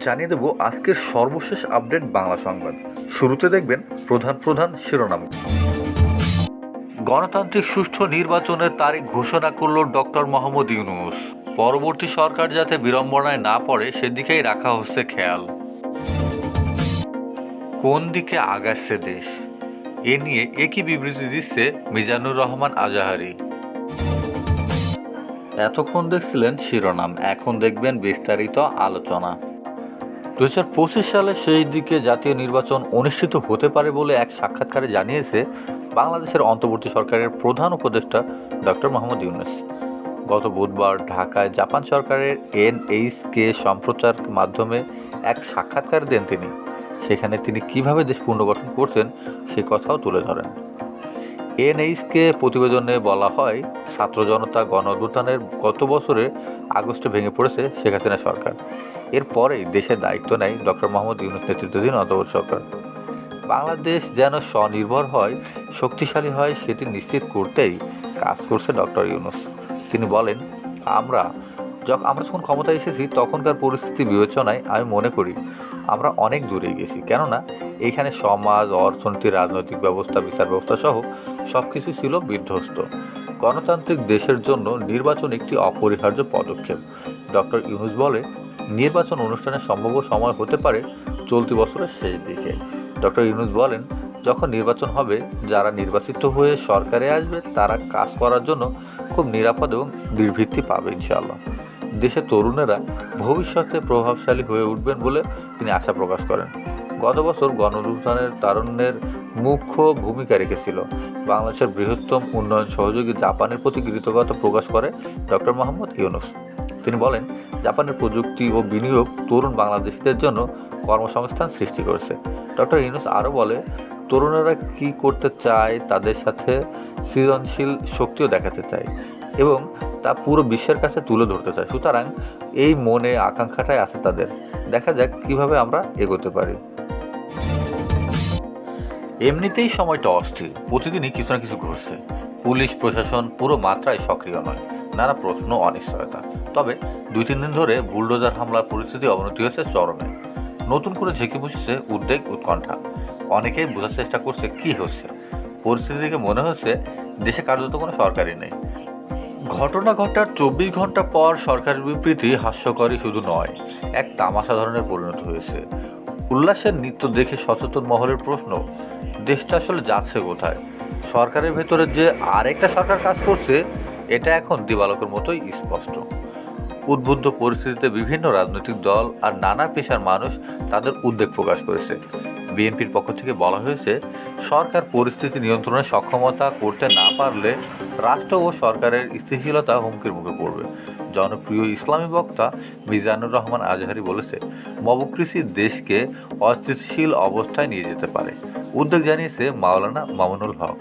জানিয়ে দেব আজকের সর্বশেষ আপডেট বাংলা সংবাদ। শুরুতে দেখবেন প্রধান প্রধান শিরোনাম। গণতান্ত্রিক সুষ্ঠু নির্বাচনের তারিখ ঘোষণা করল ডক্টর মোহাম্মদ ইউনূস। পরবর্তী সরকার যাতে বিড়ম্বনায় না পড়ে সেদিকেই রাখা হচ্ছে খেয়াল। কোন দিকে আগাচ্ছে দেশ, এ নিয়ে একই বিবৃতি দিচ্ছে মিজানুর রহমান আজাহারি। এতক্ষণ দেখছিলেন শিরোনাম, এখন দেখবেন বিস্তারিত আলোচনা। 2025 সালের শেষ দিকে জাতীয় নির্বাচন অনুষ্ঠিত হতে পারে বলে এক সাক্ষাৎকারে জানিয়েছে বাংলাদেশের অন্তর্বর্তী সরকারের প্রধান উপদেষ্টা ডক্টর মোহাম্মদ ইউনূস। গত বুধবার ঢাকায় জাপান সরকারের NHK সম্প্রচার মাধ্যমে এক সাক্ষাৎকার দেন তিনি। সেখানে তিনি কিভাবে দেশ পুনর্গঠন করছেন সে কথাও তুলে ধরেন। NHK প্রতিবেদনে বলা হয়, ছাত্র জনতা গণ অভ্যুত্থানের গত বছরের আগস্টে ভেঙে পড়েছে শেখ হাসিনা সরকার। এরপরেই দেশের দায়িত্ব নেয় ডক্টর মোহাম্মদ ইউনূস নেতৃত্বাধীন অন্তর্বর্তী সরকার। বাংলাদেশ যেন স্বনির্ভর হয়, শক্তিশালী হয়, সেটি নিশ্চিত করতেই কাজ করছে ডক্টর ইউনূস। তিনি বলেন, আমরা যখন ক্ষমতায় এসেছি তখনকার পরিস্থিতি বিবেচনায় আমি মনে করি আমরা অনেক দূরে গেছি। কেননা এইখানে সমাজ, অর্থনীতি, রাজনৈতিক ব্যবস্থা, বিচার ব্যবস্থা সহ সব কিছু ছিল বিধ্বস্ত। গণতান্ত্রিক দেশের জন্য নির্বাচন একটি অপরিহার্য পদক্ষেপ। ডক্টর ইউনূস বলে, নির্বাচন অনুষ্ঠানের সম্ভাব্য সময় হতে পারে চলতি বছরের শেষ দিকে। ডক্টর ইউনূস বলেন, যখন নির্বাচন হবে, যারা নির্বাচিত হয়ে সরকারে আসবে তারা কাজ করার জন্য খুব নিরাপদ এবং নির্ভীতি পাবে ইনশাআল্লাহ। দেশের তরুণেরা ভবিষ্যতে প্রভাবশালী হয়ে উঠবেন বলে তিনি আশা প্রকাশ করেন। গত বছর গণঅভ্যুত্থানের তারুণ্যের মুখ্য ভূমিকা রেখেছিল। বাংলাদেশের বৃহত্তম উন্নয়ন সহযোগী জাপানের প্রতি কৃতজ্ঞতা প্রকাশ করে ডক্টর মোহাম্মদ ইউনূস। তিনি বলেন, জাপানের প্রযুক্তি ও বিনিয়োগ তরুণ বাংলাদেশিদের জন্য কর্মসংস্থান সৃষ্টি করেছে। ডক্টর ইউনূস আরও বলে, তরুণেরা কী করতে চায় তাদের সাথে সৃজনশীল শক্তিও দেখাতে চায় এবং তা পুরো বিশ্বের কাছে তুলে ধরতে চায়। সুতরাং এই মনে আকাঙ্ক্ষাটাই আছে তাদের। দেখা যাক কিভাবে আমরা এগোতে পারি। এমনিতেই সময়টা অস্থির, প্রতিদিনই কিছু না কিছু ঘটছে। পুলিশ প্রশাসন পুরো মাত্রায় সক্রিয় নয়, নানা প্রশ্ন, অনিশ্চয়তা। তবে 2-3 দিন ধরে বুলডোজার হামলার পরিস্থিতি অবনতি হয়েছে চরমে। নতুন করে ঝেঁকে বসেছে উদ্বেগ, উৎকণ্ঠা। অনেকেই বোঝার চেষ্টা করছে কী হচ্ছে। পরিস্থিতি থেকে মনে হচ্ছে দেশে কার্যত কোনো সরকারই নেই। ঘটনা ঘটার 24 ঘন্টা পর সরকারের বিবৃতি হাস্যকরই শুধু নয়, এক তামাশা ধরনের পরিণত হয়েছে। উল্লাসের নৃত্য দেখে সচেতন মহলের প্রশ্ন, দেশটা আসলে যাচ্ছে কোথায়? সরকারের ভেতরে যে আরেকটা সরকার কাজ করছে, এটা এখন দিবালোকের মতোই স্পষ্ট। উদ্বুদ্ধ পরিস্থিতিতে বিভিন্ন রাজনৈতিক দল আর নানা পেশার মানুষ তাদের উদ্বেগ প্রকাশ করেছে। বিএনপির পক্ষ থেকে বলা হয়েছে, সরকার পরিস্থিতি নিয়ন্ত্রণে সক্ষমতা করতে না পারলে রাষ্ট্র ও সরকারের স্থিতিশীলতা হুমকির মুখে পড়বে। জনপ্রিয় ইসলামী বক্তা মিজানুর রহমান আজাহারি বলেছে, মবক্রেসি দেশকে অস্থিতিশীল অবস্থায় নিয়ে যেতে পারে। উদ্বেগ জানিয়েছে মাওলানা মামুনুল হক।